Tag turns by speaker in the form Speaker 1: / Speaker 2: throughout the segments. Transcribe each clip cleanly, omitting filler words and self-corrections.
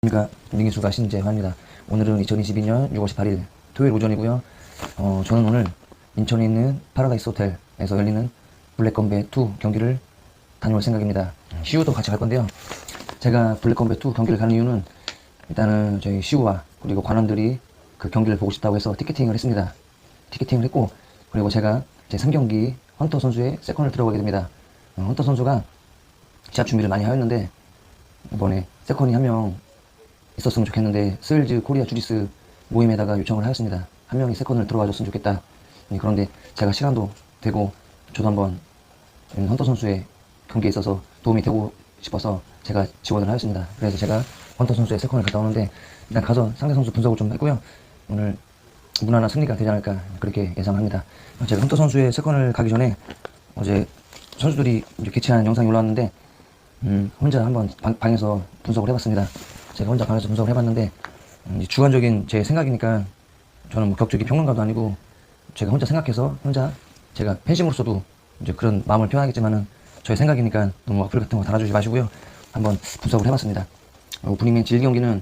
Speaker 1: 그러니까 민기수가 신재환입니다. 오늘은 2022년 6월 18일 토요일 오전이고요. 저는 오늘 인천에 있는 파라다이스 호텔에서 열리는 블랙컴뱃2 경기를 다녀올 생각입니다. 시우도 같이 갈 건데요. 제가 블랙컴뱃2 경기를 가는 이유는 일단은 저희 시우와 그리고 관원들이 그 경기를 보고 싶다고 해서 티켓팅을 했습니다. 티켓팅을 했고, 그리고 제가 제 3경기 헌터 선수의 세컨을 들어가게 됩니다. 헌터 선수가 시합 준비를 많이 하였는데 이번에 세컨이 한 명 있었으면 좋겠는데 스웰즈 코리아 주짓수 모임에다가 요청을 하였습니다. 한 명이 세컨을 들어와 줬으면 좋겠다. 그런데 제가 시간도 되고 저도 한번 헌터 선수의 경기에 있어서 도움이 되고 싶어서 제가 지원을 하였습니다. 그래서 제가 헌터 선수의 세컨을 갔다 오는데 일단 가서 상대 선수 분석을 좀 했고요. 오늘 무난한 승리가 되지 않을까 그렇게 예상합니다. 제가 헌터 선수의 세컨을 가기 전에 어제 선수들이 이제 개최한 영상이 올라왔는데 혼자 한번 방에서 분석을 해봤습니다. 제가 혼자 방에서 분석을 해봤는데 주관적인 제 생각이니까 저는 뭐 격투기 평론가도 아니고 제가 혼자 생각해서 혼자 제가 팬심으로서도 이제 그런 마음을 표현하겠지만은 저의 생각이니까 너무 어플 같은 거 달아주지 마시고요. 한번 분석을 해봤습니다. 오프닝 매치 1경기는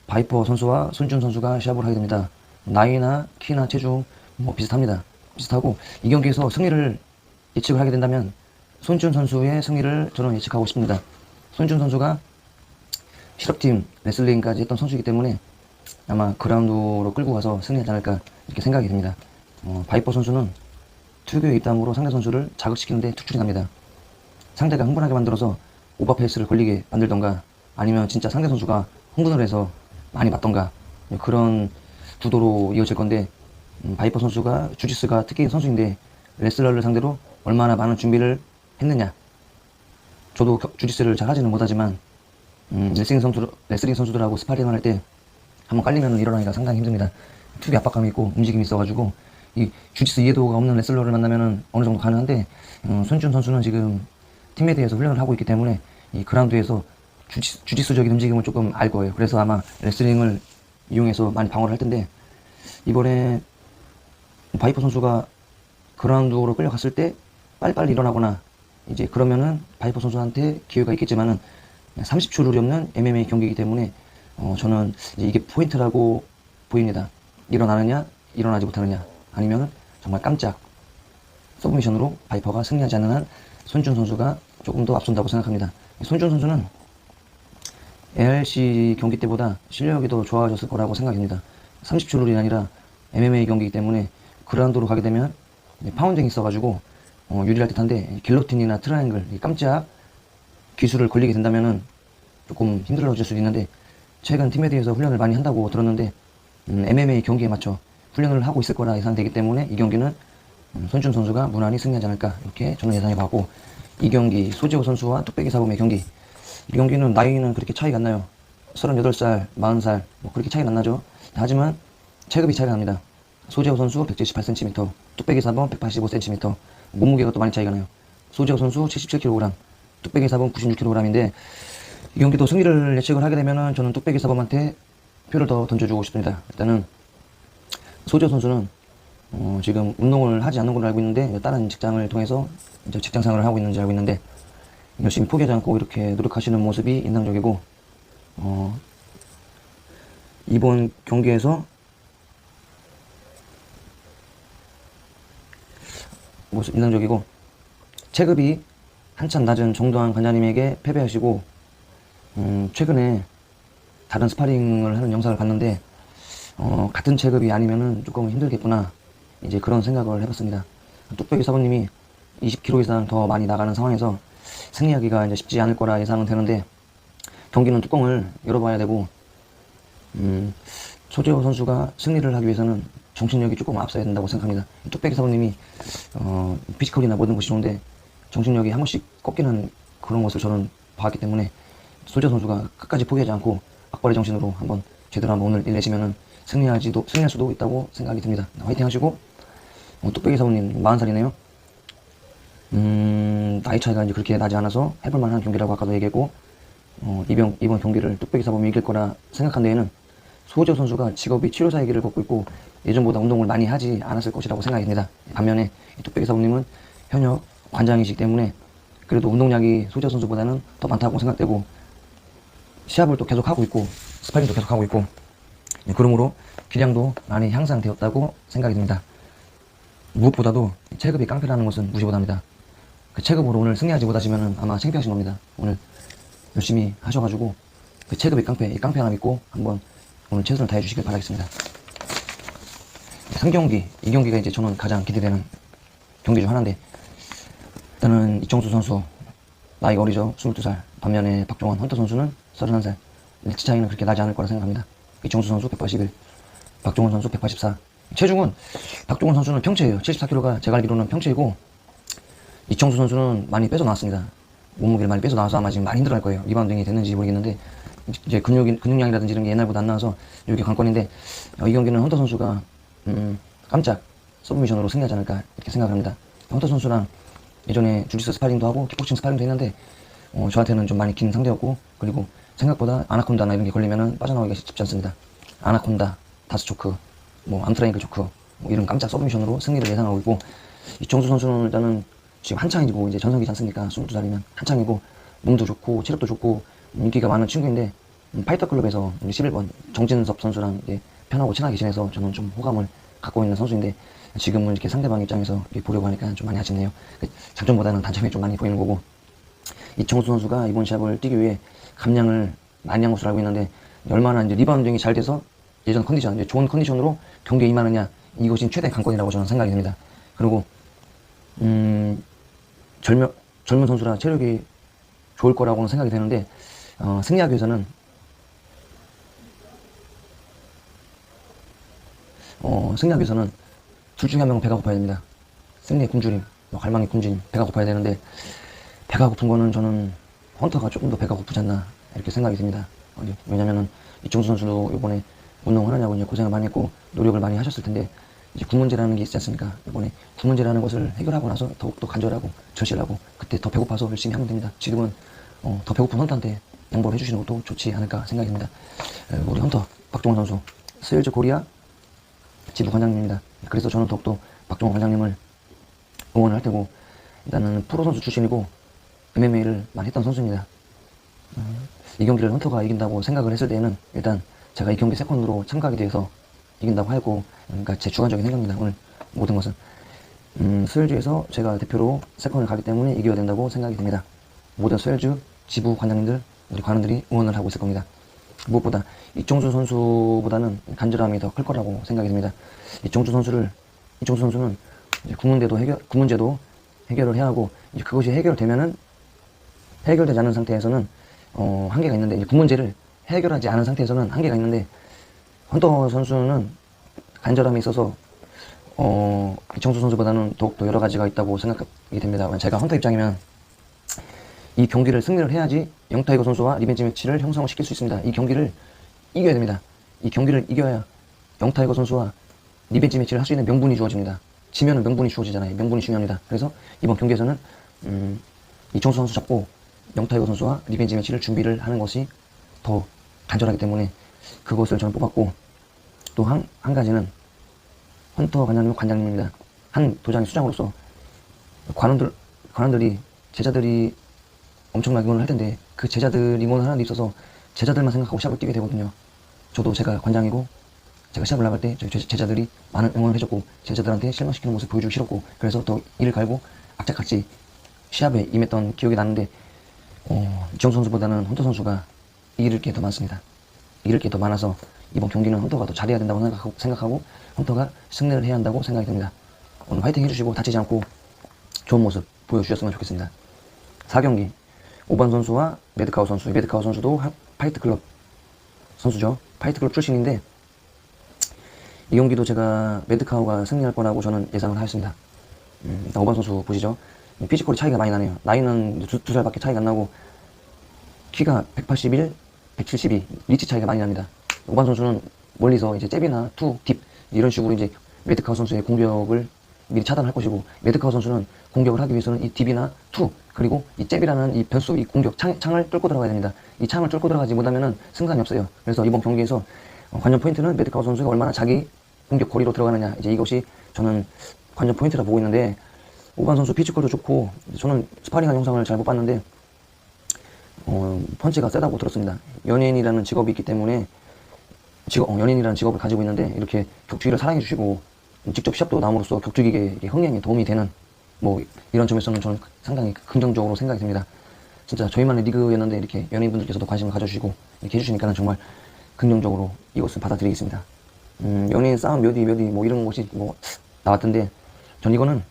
Speaker 1: 바이퍼 선수와 손준 선수가 시합을 하게 됩니다. 나이나 키나 체중 뭐 비슷합니다. 비슷하고 이 경기에서 승리를 예측을 하게 된다면 손준 선수의 승리를 저는 예측하고 싶습니다. 손준 선수가 실업팀 레슬링까지 했던 선수이기 때문에 아마 그라운드로 끌고 가서 승리하지 않을까 이렇게 생각이 듭니다. 바이퍼 선수는 투교의 입담으로 상대 선수를 자극시키는데 특출이 납니다. 상대가 흥분하게 만들어서 오버페이스를 걸리게 만들던가 아니면 진짜 상대 선수가 흥분을 해서 많이 맞던가 그런 구도로 이어질 건데 바이퍼 선수가 주짓수가 특기인 선수인데 레슬러를 상대로 얼마나 많은 준비를 했느냐. 저도 주짓수를 잘 하지는 못하지만 레슬링 선수들하고 스파링을 할 때 한번 깔리면 일어나기가 상당히 힘듭니다. 투기 압박감이 있고 움직임이 있어가지고 이 주짓수 이해도가 없는 레슬러를 만나면은 어느 정도 가능한데 손준 선수는 지금 팀메드에서 훈련을 하고 있기 때문에 이 그라운드에서 주짓수적인 움직임을 조금 알 거예요. 그래서 아마 레슬링을 이용해서 많이 방어를 할 텐데 이번에 바이퍼 선수가 그라운드로 끌려갔을 때 빨리빨리 일어나거나 이제 그러면은 바이퍼 선수한테 기회가 있겠지만은 30초 룰이 없는 MMA 경기이기 때문에 저는 이제 이게 포인트라고 보입니다. 일어나느냐 일어나지 못하느냐 아니면은 정말 깜짝 서브미션으로 바이퍼가 승리하지 않는 한 손준 선수가 조금 더 앞선다고 생각합니다. 손준 선수는 ARC 경기 때보다 실력이 더 좋아졌을 거라고 생각합니다. 30초 룰이 아니라 MMA 경기이기 때문에 그라운드로 가게 되면 파운딩이 있어가지고 유리할 듯한데 길로틴이나 트라이앵글 깜짝 기술을 걸리게 된다면은 조금 힘들어질 수도 있는데 최근 팀메드에서 훈련을 많이 한다고 들었는데 MMA 경기에 맞춰 훈련을 하고 있을 거라 예상되기 때문에 이 경기는 손준 선수가 무난히 승리하지 않을까 이렇게 저는 예상해봤고 이 경기 소재호 선수와 뚝배기 사범의 경기 이 경기는 나이는 그렇게 차이가 안 나요. 38살, 40살 뭐 그렇게 차이가 안 나죠. 하지만 체급이 차이가 납니다. 소재호 선수 178cm, 뚝배기 사범 185cm 몸무게가 또 많이 차이가 나요. 소재호 선수 77kg, 뚝배기 사범 96kg인데 이 경기도 승리를 예측을 하게 되면은 저는 뚝배기 사범한테 표를 더 던져주고 싶습니다. 일단은 소재호 선수는 지금 운동을 하지 않는 걸로 알고 있는데 다른 직장을 통해서 이제 직장 생활을 하고 있는지 알고 있는데 열심히 포기하지 않고 이렇게 노력하시는 모습이 인상적이고 이번 경기에서 모습 인상적이고 체급이 한참 낮은 정도환 관장님에게 패배하시고 최근에 다른 스파링을 하는 영상을 봤는데 같은 체급이 아니면은 조금 힘들겠구나 이제 그런 생각을 해봤습니다. 뚝배기 사부님이 20kg 이상 더 많이 나가는 상황에서 승리하기가 이제 쉽지 않을 거라 예상은 되는데 경기는 뚜껑을 열어봐야 되고 소재호 선수가 승리를 하기 위해서는 정신력이 조금 앞서야 된다고 생각합니다. 뚝배기 사부님이 피지컬이나 모든 것이 좋은데 정신력이 한 번씩 꺾이는 그런 것을 저는 봤기 때문에 소재호 선수가 끝까지 포기하지 않고 악벌의 정신으로 한번 제대로 한번 오늘 일내시면은 승리할 수도 있다고 생각이 듭니다. 화이팅 하시고 뚝배기 사부님 40살이네요. 나이 차이가 이제 그렇게 나지 않아서 해볼만한 경기라고 아까도 얘기했고 이번 경기를 뚝배기 사범이 이길 거라 생각한 데에는 소재호 선수가 직업이 치료사의 길을 걷고 있고 예전보다 운동을 많이 하지 않았을 것이라고 생각이 듭니다. 반면에 뚝배기 사범님은 현역 관장이시기 때문에 그래도 운동량이 소재호 선수보다는 더 많다고 생각되고 시합을 또 계속 하고 있고 스파링도 계속 하고 있고, 그러므로 기량도 많이 향상되었다고 생각이 듭니다. 무엇보다도 체급이 깡패라는 것은 무시 못합니다. 그 체급으로 오늘 승리하지 못하시면 아마 창피하신 겁니다. 오늘 열심히 하셔가지고 그 체급이 깡패, 이 깡패 하나 믿고 한번 오늘 최선을 다해 주시길 바라겠습니다. 3경기, 이 경기가 이제 저는 가장 기대되는 경기 중 하나인데, 일단은 이청수 선수 나이가 어리죠. 22살. 반면에 박종원 헌터 선수는 31살. 일치 차이는 그렇게 나지 않을 거라 생각합니다. 이청수 선수 181, 박종원 선수 184. 체중은 박종원 선수는 평체예요. 74kg가 제가 알기로는 평체이고, 이청수 선수는 많이 빼져나왔습니다. 몸무게를 많이 빼져나와서 아마 지금 많이 힘들어할 거예요. 리바운딩이 됐는지 모르겠는데, 이제 근육량이라든지 이런 게 옛날보다 안 나와서 이게 관건인데, 이 경기는 헌터 선수가 깜짝 서브미션으로 승리하지 않을까 이렇게 생각합니다. 헌터 선수랑 예전에 주짓수 스파링도 하고 킥복싱 스파링도 했는데, 저한테는 좀 많이 긴 상대였고, 그리고 생각보다 아나콘다나 이런 게 걸리면은 빠져나오기가 쉽지 않습니다. 아나콘다, 다스초크, 암트라잉글 초크, 이런 깜짝 서브미션으로 승리를 예상하고 있고, 이청수 선수는 일단은 지금 한창이고 이제 전성기지 않습니까? 22살이면 한창이고, 몸도 좋고 체력도 좋고 인기가 많은 친구인데, 파이터 클럽에서 11번 정진섭 선수랑 이제 편하고 친하게 지내서 저는 좀 호감을 갖고 있는 선수인데, 지금은 이렇게 상대방 입장에서 보려고 하니까 좀 많이 아쉽네요. 장점보다는 단점이 좀 많이 보이는 거고, 이청수 선수가 이번 시합을 뛰기 위해 감량을 많이 한 것으로 알고 있는데, 얼마나 이제 리바운딩이 잘 돼서 예전 컨디션, 이제 좋은 컨디션으로 경기에 임하느냐, 이것이 최대 관건이라고 저는 생각이 듭니다. 그리고 젊은 선수라 체력이 좋을 거라고는 생각이 되는데, 승리하기 위해서는 둘 중에 한 명은 배가 고파야 됩니다. 승리의 굶주림, 갈망의 굶주림, 배가 고파야 되는데, 배가 고픈 거는 저는 헌터가 조금 더 배가 고프지 않나 이렇게 생각이 듭니다. 왜냐면은 이청수 선수도 이번에 운동을 하냐고 이제 고생을 많이 했고 노력을 많이 하셨을 텐데, 이제 군 문제라는 게 있지 않습니까? 이번에 군 문제라는 것을 해결하고 나서 더욱더 간절하고 절실하고 그때 더 배고파서 열심히 하면 됩니다. 지금은 더 배고픈 헌터한테 양보를 해주시는 것도 좋지 않을까 생각이 듭니다. 우리 헌터 박종원 선수 스웰즈 코리아 지부 관장님입니다. 그래서 저는 더욱더 박종원 관장님을 응원을 할 테고, 일단은 프로 선수 출신이고 MMA를 많이 했던 선수입니다. 이 경기를 헌터가 이긴다고 생각을 했을 때에는 일단 제가 이 경기 세컨드로 참가하게 돼서 이긴다고 하고, 그러니까 제 주관적인 생각입니다. 오늘 모든 것은 스웰즈에서 제가 대표로 세컨을 가기 때문에 이겨야 된다고 생각이 듭니다. 모든 스웰즈 지부 관장님들, 우리 관원들이 응원을 하고 있을 겁니다. 무엇보다 이청수 선수보다는 간절함이 더 클 거라고 생각이 듭니다. 이청수 선수는 이제 군 문제도 해결을 해야 하고, 이제 그것이 해결되지 않은 상태에서는 한계가 있는데, 이제 군 문제를 해결하지 않은 상태에서는 한계가 있는데, 헌터 선수는 간절함이 있어서 이청수 선수보다는 더욱더 여러 가지가 있다고 생각이 됩니다. 제가 헌터 입장이면 이 경기를 승리를 해야지 영타이거 선수와 리벤지 매치를 형성을 시킬 수 있습니다. 이 경기를 이겨야 됩니다. 이 경기를 이겨야 영타이거 선수와 리벤지 매치를 할 수 있는 명분이 주어집니다. 지면은 명분이 주어지잖아요. 명분이 중요합니다. 그래서 이번 경기에서는 이청수 선수 잡고 영타이거 선수와 리벤지 매치를 준비를 하는 것이 더 간절하기 때문에 그것을 저는 뽑았고, 또 한 가지는 헌터 관장님입니다. 한 도장의 수장으로서 관원들이 제자들이 엄청나게 응원을 할 텐데, 그 제자들 응원을 하는 데 있어서 제자들만 생각하고 시합을 뛰게 되거든요. 저도 제가 관장이고 제가 시합을 나갈 때 저희 제자들이 많은 응원을 해줬고, 제자들한테 실망시키는 모습 보여주기 싫었고, 그래서 더 이를 갈고 악착같이 시합에 임했던 기억이 나는데, 이청수 선수보다는 헌터 선수가 이길 게 더 많습니다. 이길 게 더 많아서 이번 경기는 헌터가 더 잘해야 된다고 생각하고 헌터가 승리를 해야 한다고 생각이 듭니다. 오늘 화이팅 해주시고 다치지 않고 좋은 모습 보여주셨으면 좋겠습니다. 4경기 5번 선수와 매드카우 선수. 매드카우 선수도 파이트클럽 선수죠. 파이트클럽 출신인데, 이 경기도 제가 매드카우가 승리할 거라고 저는 예상을 하였습니다. 5번 선수 보시죠. 피지컬이 차이가 많이 나네요. 나이는 두 살밖에 차이가 안 나고, 키가 181, 172, 리치 차이가 많이 납니다. 5번 선수는 멀리서 이제 잽이나 투, 딥 이런 식으로 이제 매드카우 선수의 공격을 미리 차단할 것이고, 매드카우 선수는 공격을 하기 위해서는 이 딥이나 투, 그리고 이 잽이라는 이 변수, 이 공격 창을 뚫고 들어가야 됩니다. 이 창을 뚫고 들어가지 못하면은 승산이 없어요. 그래서 이번 경기에서 관전 포인트는 매드카우 선수가 얼마나 자기 공격 거리로 들어가느냐, 이제 이것이 저는 관전 포인트라 보고 있는데, 5번 선수 피지컬도 좋고, 저는 스파링한 영상을 잘 못 봤는데 펀치가 세다고 들었습니다. 연예인이라는 직업이 있기 때문에 연예인이라는 직업을 가지고 있는데 이렇게 격투기를 사랑해 주시고 직접 시합도 나옴으로써 격투기의 흥행에 도움이 되는 뭐 이런 점에서는 저는 상당히 긍정적으로 생각이 듭니다. 진짜 저희만의 리그였는데 이렇게 연예인분들께서도 관심을 가져주시고 이렇게 해주시니까 정말 긍정적으로 이것을 받아들이겠습니다. 연예인 싸움 몇 위 뭐 이런 것이 뭐 나왔던데 전 이거는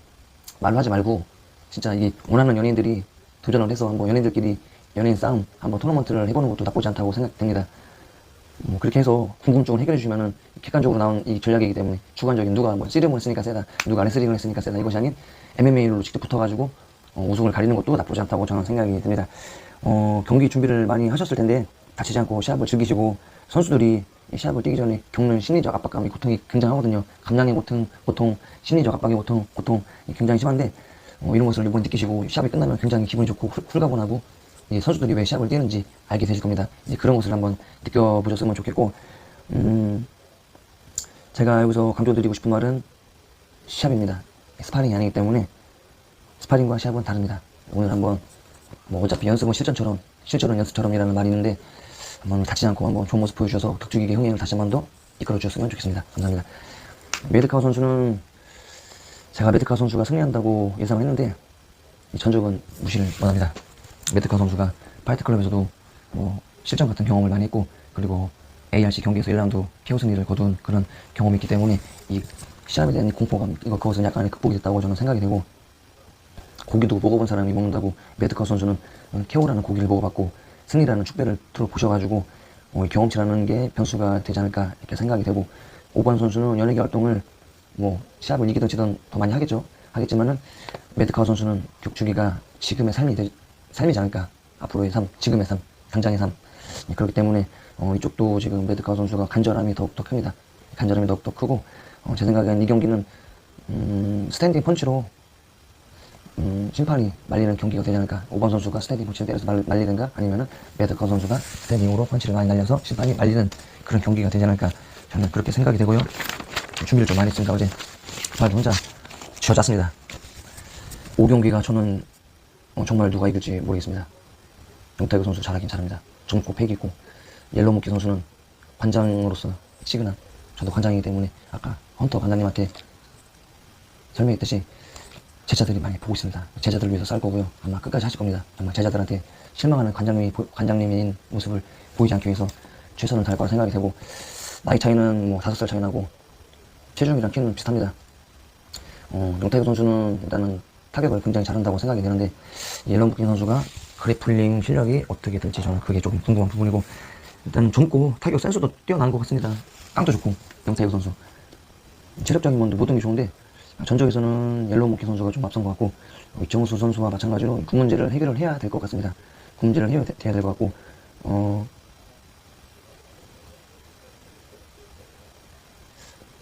Speaker 1: 말로 하지 말고 진짜 이 원하는 연예인들이 도전을 해서 한번 연예인들끼리 연예인 싸움 한번 토너먼트를 해보는 것도 나쁘지 않다고 생각됩니다. 그렇게 해서 궁금증을 해결해 주시면은 객관적으로 나온 이 전략이기 때문에 주관적인 누가 뭐 씨름을 했으니까 세다, 누가 레슬링을 했으니까 세다 이것이 아닌 MMA로 직접 붙어가지고 우승을 가리는 것도 나쁘지 않다고 저는 생각이 듭니다. 경기 준비를 많이 하셨을 텐데 다치지 않고 시합을 즐기시고 선수들이 시합을 뛰기 전에 겪는 심리적 압박감이 고통이 굉장하거든요. 감량의 고통, 심리적 압박의 고통이 굉장히 심한데 이런 것을 이번에 느끼시고 시합이 끝나면 굉장히 기분이 좋고 훌가분하고 선수들이 왜 시합을 뛰는지 알게 되실 겁니다. 이제 그런 것을 한번 느껴보셨으면 좋겠고 제가 여기서 강조드리고 싶은 말은 시합입니다. 스파링이 아니기 때문에 스파링과 시합은 다릅니다. 오늘 한번 뭐 어차피 연습은 실전은 연습처럼이라는 말이 있는데 한번 다치지 않고 한번 좋은 모습 보여주셔서 격투기의 흥행을 다시 한번 더 이끌어 주셨으면 좋겠습니다. 감사합니다. 메드카우 선수는 제가 메드카우 선수가 승리한다고 예상을 했는데 전적은 무시를 원합니다. 메드카우 선수가 파이트클럽에서도 뭐 실전 같은 경험을 많이 했고 그리고 ARC 경기에서 1라운드 KO 승리를 거둔 그런 경험이 있기 때문에 이 시합에 대한 공포감 그것은 약간의 극복이 됐다고 저는 생각이 되고 고기도 먹어본 사람이 먹는다고 메드카우 선수는 KO라는 고기를 먹어봤고 승리라는 축배를 들어보셔가지고 경험치라는 게 변수가 되지 않을까 이렇게 생각이 되고 오반 선수는 연예계 활동을 뭐 시합을 이기든 지든 더 많이 하겠지만은 메드카우 선수는 격투기가 지금의 삶이지 않을까. 앞으로의 삶, 지금의 삶, 당장의 삶. 그렇기 때문에 이쪽도 지금 메드카우 선수가 간절함이 더욱더 큽니다. 간절함이 더욱더 크고 제 생각엔 이 경기는 스탠딩 펀치로 심판이 말리는 경기가 되지 않을까. 5번 선수가 스탠딩 펀치를 때려서 말리든가 아니면은 메드카우 선수가 스탠딩으로 펀치를 많이 날려서 심판이 말리는 그런 경기가 되지 않을까. 저는 그렇게 생각이 되고요. 준비를 좀 많이 했습니다. 어제 저한테 혼자 쥐어짰습니다. 5경기가 저는 정말 누가 이길지 모르겠습니다. 용태그 선수 잘하긴 잘합니다. 젊고 패기고 옐로우모키 선수는 관장으로서 시그널 저도 관장이기 때문에 아까 헌터 관장님한테 설명했듯이 제자들이 많이 보고 있습니다. 제자들을 위해서 쌀 거고요. 아마 끝까지 하실 겁니다. 정말 제자들한테 실망하는 관장님인 모습을 보이지 않기 위해서 최선을 다할 거라 생각이 되고 나이 차이는 뭐 5살 차이 나고 체중이랑 키는 비슷합니다. 용태그 선수는 일단은 타격을 굉장히 잘한다고 생각이 되는데 옐로우모키 선수가 그래플링 실력이 어떻게 될지 저는 그게 조금 궁금한 부분이고 일단 젊고 타격 센스도 뛰어난 것 같습니다. 깡도 좋고 용태그 선수 체력적인 모든 게 좋은데 전적에서는 옐로우모키 선수가 좀 앞선 것 같고 이정수 선수와 마찬가지로 군 문제를 해결을 해야 될 것 같습니다. 군 문제를 해야 될 것 같고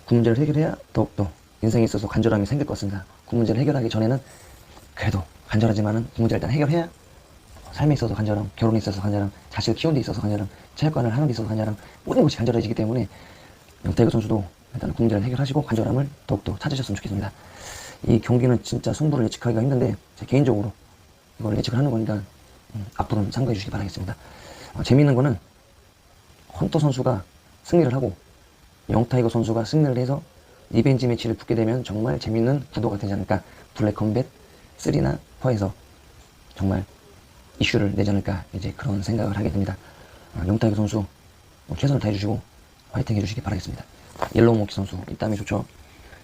Speaker 1: 군 문제를 해결해야 더욱더 인생에 있어서 간절함이 생길 것 같습니다. 군 문제를 해결하기 전에는 그래도 간절하지만은 군 문제를 일단 해결해야 삶에 있어서 간절함, 결혼에 있어서 간절함, 자식을 키우는 데 있어서 간절함, 체육관을 하는 데 있어서 간절함 모든 것이 간절해지기 때문에 용태그 선수도 일단 군 문제를 해결하시고 간절함을 더욱더 찾으셨으면 좋겠습니다. 이 경기는 진짜 승부를 예측하기가 힘든데 제 개인적으로 이걸 예측을 하는 거니까 앞으로는 참고해 주시기 바라겠습니다. 재미있는 거는 헌터 선수가 승리를 하고 영타이거 선수가 승리를 해서 리벤지 매치를 붙게 되면 정말 재밌는 구도가 되지 않을까. 블랙컴뱃 3나 4에서 정말 이슈를 내지 않을까 이제 그런 생각을 하게 됩니다. 영타이거 선수 최선을 다해주시고 화이팅 해주시기 바라겠습니다. 옐로우모키 선수 입담이 좋죠.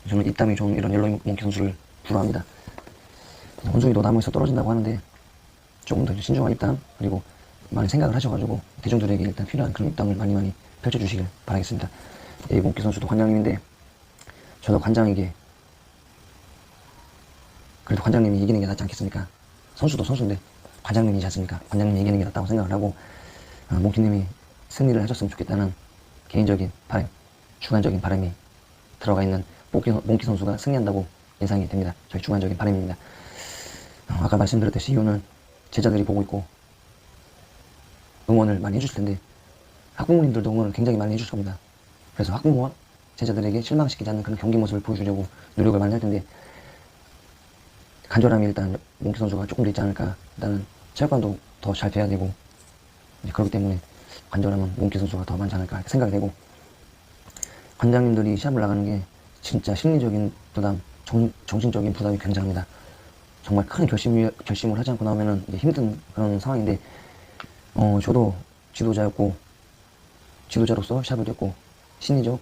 Speaker 1: 저는 입담이 좋은 이런 옐로우모키 선수를 부러워합니다. 원숭이도 나무에서 떨어진다고 하는데 조금 더 신중한 입담 그리고 많이 생각을 하셔가지고 대중들에게 일단 필요한 그런 입담을 많이 펼쳐주시길 바라겠습니다. 옐로우모키 선수도 관장님인데 저도 관장에게 그래도 관장님이 이기는 게 낫지 않겠습니까? 선수도 선수인데 관장님이지 않습니까? 관장님이 이기는 게 낫다고 생각을 하고 몽키님이 승리를 하셨으면 좋겠다는 개인적인 바람, 주관적인 바람이 들어가 있는 몽키 선수가 승리한다고 예상이 됩니다. 저희 주관적인 바람입니다. 아까 말씀드렸듯이 이유는 제자들이 보고 있고 응원을 많이 해주실 텐데 학부모님들도 응원을 굉장히 많이 해주실 겁니다. 그래서 학부모와 제자들에게 실망시키지 않는 그런 경기 모습을 보여주려고 노력을 많이 할 텐데 간절함이 일단 몽키 선수가 조금 더 있지 않을까. 일단은 체육관도 더 잘 돼야 되고 그렇기 때문에 관절하면 몽키 선수가 더 많지 않을까 이렇게 생각이 되고, 관장님들이 시합을 나가는 게 진짜 심리적인 부담, 정신적인 부담이 굉장합니다. 정말 큰 결심을 하지 않고 나오면은 이제 힘든 그런 상황인데, 저도 지도자였고, 지도자로서 시합을 했고, 심리적,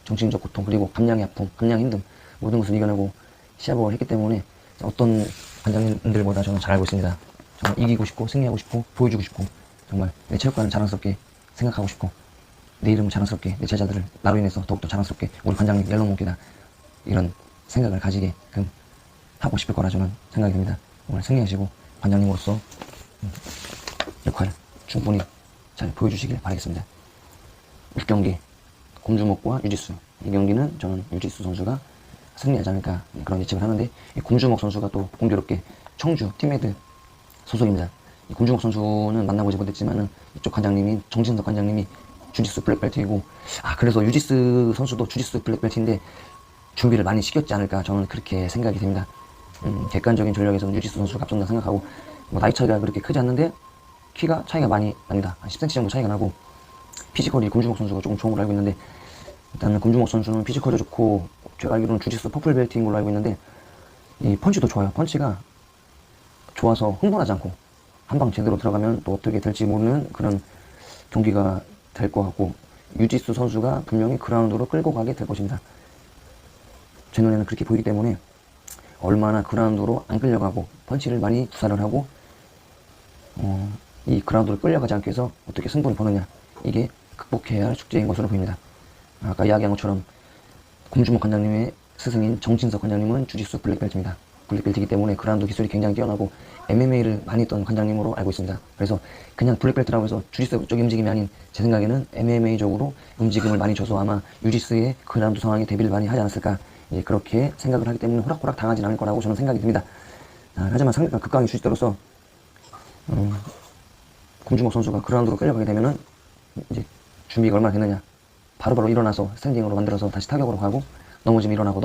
Speaker 1: 정신적 고통, 그리고 감량의 아픔, 감량의 힘듦, 모든 것을 이겨내고 시합을 했기 때문에 어떤 관장님들보다 저는 잘 알고 있습니다. 정말 이기고 싶고, 승리하고 싶고, 보여주고 싶고, 정말 내 체육관을 자랑스럽게 생각하고 싶고, 내 이름을 자랑스럽게, 내 제자들을 나로 인해서 더욱더 자랑스럽게 우리 관장님 옐로우몽키다, 이런 생각을 가지게끔 하고 싶을 거라 저는 생각이 듭니다. 오늘 승리하시고 관장님으로서 역할 충분히 잘 보여주시길 바라겠습니다. 6경기 곰주먹과 유지수, 이 경기는 저는 유지수 선수가 승리하지 않을까 그런 예측을 하는데, 이 곰주먹 선수가 또 공교롭게 청주 팀메드 소속입니다. 이 곰주먹 선수는 만나보지 못했지만은 이쪽 관장님이, 정진석 관장님이 주짓수 블랙벨트이고, 그래서 유지수 선수도 주짓수 블랙벨트인데 준비를 많이 시켰지 않을까 저는 그렇게 생각이 됩니다. 객관적인 전력에서는 유지수 선수가 앞선다 생각하고, 뭐 나이 차이가 그렇게 크지 않는데 키가 차이가 많이 납니다. 한 10cm 정도 차이가 나고, 피지컬이 곰주먹 선수가 조금 좋은 걸로 알고 있는데, 일단은 곰주먹 선수는 피지컬이 좋고, 제가 알기로는 주짓수 퍼플 벨트인 걸로 알고 있는데, 이 펀치도 좋아요. 펀치가 좋아서 흥분하지 않고 한 방 제대로 들어가면 또 어떻게 될지 모르는 그런 경기가 될 것 같고, 유지수 선수가 분명히 그라운드로 끌고 가게 될 것입니다. 제 눈에는 그렇게 보이기 때문에 얼마나 그라운드로 안 끌려가고 펀치를 많이 구사를 하고 이 그라운드를 끌려가지 않기 위해서 어떻게 승부를 보느냐, 이게 극복해야 할 숙제인 것으로 보입니다. 아까 이야기한 것처럼 곰주먹 관장님의 스승인 정진석 관장님은 주짓수 블랙벨트입니다. 블랙벨트이기 때문에 그라운드 기술이 굉장히 뛰어나고 MMA를 많이 했던 관장님으로 알고 있습니다. 그래서 그냥 블랙벨트라고 해서 주짓수적인 움직임이 아닌, 제 생각에는 MMA적으로 움직임을 많이 줘서 아마 유지수의 그라운드 상황에 대비를 많이 하지 않았을까, 그렇게 생각을 하기 때문에 호락호락 당하진 않을 거라고 저는 생각이 듭니다. 하지만 상대가 극강의 주짓수로서 곰주먹 선수가 그라운드로 끌려가게 되면은 이제 준비가 얼마나 되느냐, 바로바로 일어나서 스탠딩으로 만들어서 다시 타격으로 가고, 넘어지면 일어나고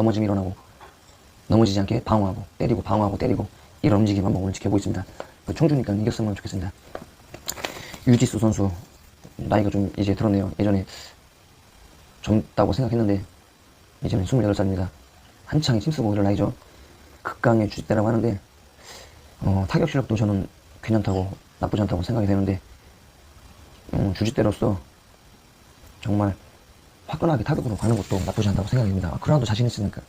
Speaker 1: 넘어지지 않게 방어하고 때리고 방어하고 때리고, 이런 움직임 한번 오늘 지켜보겠습니다. 청주니까 이겼으면 좋겠습니다. 유지수 선수 나이가 좀 이제 들었네요. 예전에 젊다고 생각했는데 이제는 28살입니다. 한창 힘쓰고 이럴 나이죠. 극강의 주짓대라고 하는데 타격 실력도 저는 괜찮다고, 나쁘지 않다고 생각이 되는데, 주짓대로서 정말 화끈하게 타격으로 가는 것도 나쁘지 않다고 생각이 듭니다. 그라운드 자신 있으니까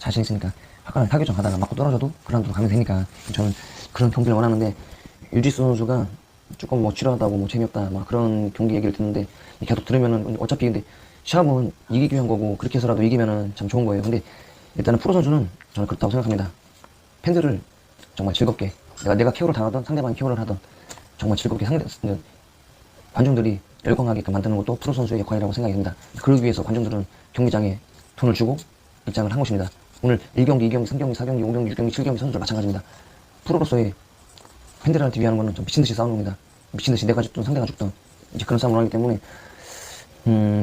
Speaker 1: 화끈하게 타격전 가다가 맞고 떨어져도 그라운드로 가면 되니까 저는 그런 경기를 원하는데, 유지수 선수가 조금 뭐 지루하다고, 뭐 재미없다, 막 그런 경기 얘기를 듣는데, 계속 들으면은 어차피 근데 시합은 이기기 위한 거고, 그렇게 해서라도 이기면은 참 좋은 거예요. 근데 일단은 프로 선수는 저는 그렇다고 생각합니다. 팬들을 정말 즐겁게, 내가 KO를 당하던 상대방이 KO를 하던 정말 즐겁게 관중들이 열광하게끔 만드는 것도 프로 선수의 역할이라고 생각이 듭니다. 그러기 위해서 관중들은 경기장에 돈을 주고 입장을 한 것입니다. 오늘 1경기, 2경기, 3경기, 4경기, 5경기, 6경기, 7경기 선수들 마찬가지입니다. 프로로서의 팬들한테 위하는 거는 좀 미친듯이 싸우는 겁니다. 미친듯이 내가 죽든 상대가 죽든 이제 그런 싸움을 하기 때문에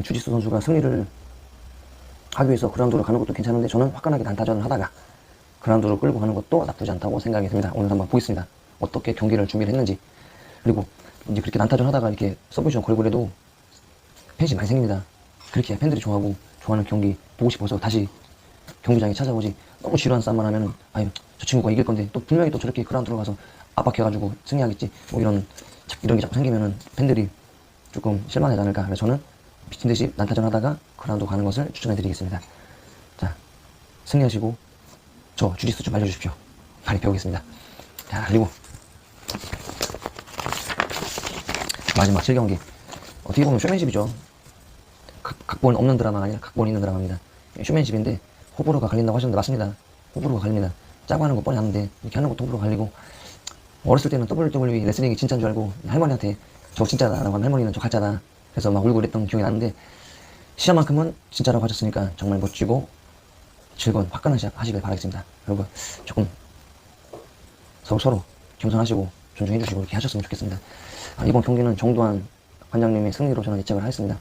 Speaker 1: 주짓수 선수가 승리를 하기 위해서 그라운드로 가는 것도 괜찮은데, 저는 화끈하게 난타전을 하다가 그라운드로 끌고 가는 것도 나쁘지 않다고 생각이 듭니다. 오늘 한번 보겠습니다. 어떻게 경기를 준비를 했는지. 그리고 이제 그렇게 난타전 하다가 이렇게 서브미션 걸고 그래도 팬이 많이 생깁니다. 그렇게 팬들이 좋아하고 좋아하는 경기 보고 싶어서 다시 경기장에 찾아오지, 너무 지루한 싸움만 하면은 저 친구가 이길 건데 또 분명히 또 저렇게 그라운드로 가서 압박해가지고 승리하겠지, 뭐 이런 게 자꾸 생기면은 팬들이 조금 실망하지 않을까. 그래서 저는 미친듯이 난타전 하다가 그라운드 가는 것을 추천해드리겠습니다. 자, 승리하시고 저 주짓수 좀 알려주십시오. 많이 배우겠습니다. 자, 그리고 마지막 7경기, 어떻게 보면 쇼맨십이죠. 각본 없는 드라마가 아니라 각본 있는 드라마입니다. 쇼맨십인데 호불호가 갈린다고 하셨는데 맞습니다. 호불호가 갈립니다. 짜고 하는 거 뻔히 아는데 이렇게 하는 것도 호불호가 갈리고, 어렸을 때는 WWE 레슬링이 진짜인 줄 알고 할머니한테 저 진짜다 라고 하면 할머니는 저 가짜다, 그래서 막 울고 그랬던 기억이 나는데, 시합만큼은 진짜라고 하셨으니까 정말 멋지고 즐거운 화끈한 시합 하시길 바라겠습니다. 여러분 조금 서로 겸손하시고 존중해 주시고 이렇게 하셨으면 좋겠습니다. 이번 경기는 정도한 관장님의 승리로 저는 예측을 하겠습니다.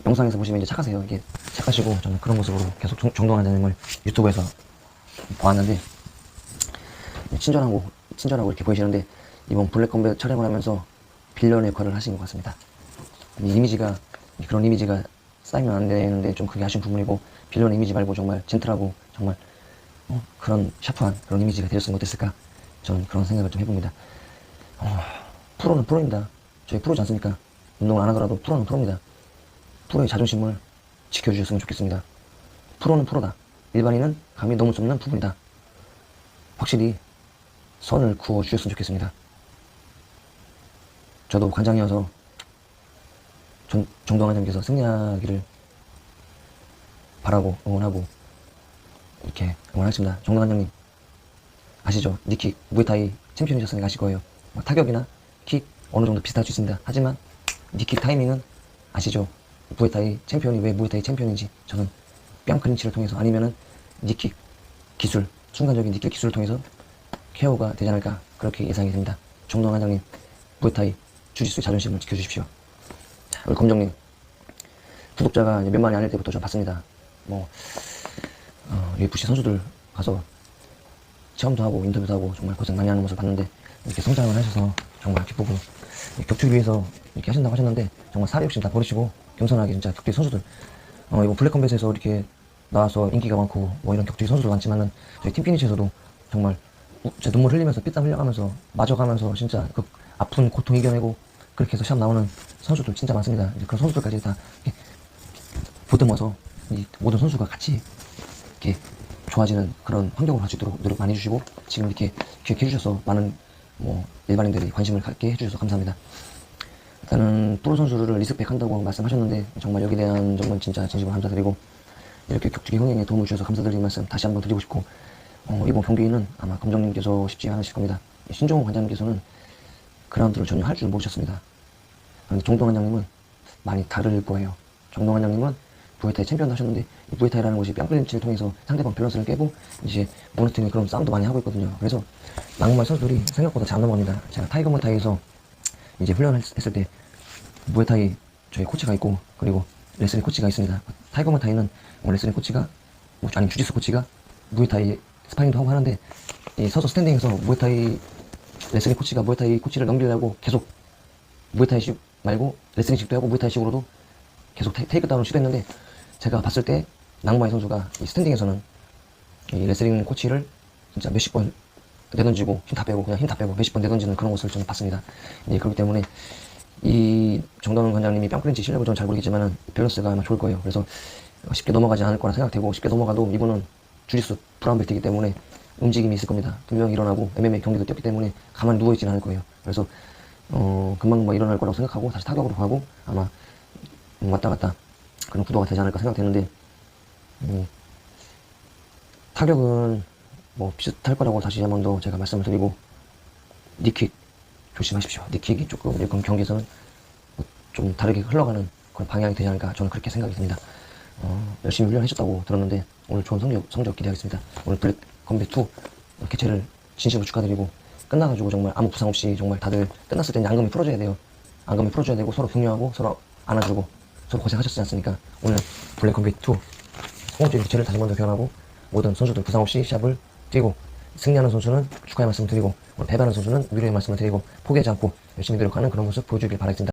Speaker 1: 영상에서 보시면 이제 착하세요. 이게 착하시고, 저는 그런 모습으로 계속 정동환 관장님을 유튜브에서 보았는데 친절하고 이렇게 보이시는데, 이번 블랙컴뱃 촬영을 하면서 빌런의 역할을 하신 것 같습니다. 이 이미지가, 그런 이미지가 쌓이면 안 되는데 좀 그게 아쉬운 부분이고, 빌런의 이미지 말고 정말 젠틀하고 정말 그런 샤프한 그런 이미지가 되었으면 어땠을까, 저는 그런 생각을 좀 해봅니다. 프로는 프로입니다. 저희 프로지 않습니까? 운동을 안 하더라도 프로는 프로입니다. 프로의 자존심을 지켜주셨으면 좋겠습니다. 프로는 프로다. 일반인은 감히 넘을 수 없는 부분이다. 확실히 선을 그어주셨으면 좋겠습니다. 저도 관장이어서 정동환 관장님께서 승리하기를 바라고 응원하고 이렇게 응원하겠습니다. 정동환 관장님 아시죠? 니킥 무에타이 챔피언이셨으니까 아실 거예요. 타격이나 킥 어느 정도 비슷할 수 있습니다. 하지만 니킥 타이밍은 아시죠? 무에타이 챔피언이 왜 무에타이 챔피언인지, 저는 뺨 클린치를 통해서 아니면은 니킥 기술, 순간적인 니킥 기술을 통해서 KO가 되지 않을까, 그렇게 예상이 됩니다. 정동환 관장님, 무에타이 주짓수의 자존심을 지켜주십시오. 자, 우리 검정님, 구독자가 몇 만이 아닐 때부터 좀 봤습니다. UFC 선수들 가서 체험도 하고 인터뷰도 하고 정말 고생 많이 하는 모습을 봤는데, 이렇게 성장을 하셔서 정말 기쁘고, 격투기 위해서 이렇게 하신다고 하셨는데 정말 사리 욕심 다 버리시고 겸손하게 진짜 격투기 선수들, 이번 블랙컴뱃에서 이렇게 나와서 인기가 많고 이런 격투기 선수들 많지만은 저희 팀피니시에서도 정말 제 눈물 흘리면서 삐땀 흘려가면서 맞아가면서 진짜 그 아픈 고통 이겨내고 그렇게 해서 시합 나오는 선수들 진짜 많습니다. 그런 선수들까지 다 보듬어서 이 모든 선수가 같이 이렇게 좋아지는 그런 환경을 할 수 있도록 노력 많이 해주시고, 지금 이렇게 기획해 주셔서 많은 일반인들이 관심을 갖게 해주셔서 감사합니다. 일단은 프로 선수를 리스펙 한다고 말씀하셨는데 정말 여기에 대한 점은 진짜 진심으로 감사드리고, 이렇게 격투기 흥행에 도움을 주셔서 감사드리는 말씀 다시 한번 드리고 싶고, 이번 경기는 아마 검정님께서 쉽지 않으실 겁니다. 신종호 관장님께서는 그라운드를 전혀 할 줄 모르셨습니다. 그런데 정동환 관장님은 많이 다를 거예요. 정동환 관장님은 무에타이 챔피언 하셨는데, 이 무에타이라는 것이 뺨클린치를 통해서 상대방 밸런스를 깨고 이제 모노토니 그런 싸움도 많이 하고 있거든요. 그래서 막말 선수들이 생각보다 잘 안 넘어갑니다. 제가 타이거 무에타이에서 이제 훈련을 했을 때 무에타이 저희 코치가 있고, 그리고 레슬링 코치가 있습니다. 타이거 무에타이는 레슬링 코치가 아니면 주짓수 코치가 무에타이 스파링도 하고 하는데, 이 서서 스탠딩에서 무에타이 레슬링 코치가 무에타이 코치를 넘기려고 계속 무에타이식 말고 레슬링식도 하고 무에타이식으로도 계속 테이크다운을 시도했는데, 제가 봤을 때 낭바이 선수가 이 스탠딩에서는 이 레슬링 코치를 진짜 몇십 번 내던지고 힘 다 빼고 그냥 힘 다 빼고 몇십 번 내던지는 그런 모습을 좀 봤습니다. 그렇기 때문에 이 정동환 관장님이 뺨클린치 실력을 좀 잘 모르겠지만은 밸런스가 아마 좋을 거예요. 그래서 쉽게 넘어가지 않을 거라 생각되고, 쉽게 넘어가도 이분은 주짓수 브라운벨트이기 때문에 움직임이 있을 겁니다. 분명히 일어나고 MMA 경기도 뛰었기 때문에 가만히 누워있지는 않을 거예요. 그래서 금방 일어날 거라고 생각하고 다시 타격으로 가고 아마 왔다 갔다 그런 구도가 되지 않을까 생각되는데, 타격은 비슷할 거라고 다시 한 번 더 제가 말씀을 드리고, 니킥 조심하십시오. 니킥이 조금 이번 경기에서는 좀 다르게 흘러가는 그런 방향이 되지 않을까, 저는 그렇게 생각이 듭니다. 열심히 훈련하셨다고 들었는데 오늘 좋은 성적 기대하겠습니다. 오늘 블랙 컴뱃 2 개최를 진심으로 축하드리고, 끝나가지고 정말 아무 부상 없이 정말 다들 끝났을 때는 앙금이 풀어줘야 돼요. 앙금이 풀어줘야 되고, 서로 격려하고 서로 안아주고 서로 고생하셨지 않습니까? 오늘 블랙 컴뱃 2 성공적인 개최를 다시 한번 더 기원하고, 모든 선수들 부상 없이 시합을 뛰고, 승리하는 선수는 축하의 말씀을 드리고, 패배하는 선수는 위로의 말씀을 드리고, 포기하지 않고 열심히 노력하는 그런 모습 보여주길 바라겠습니다.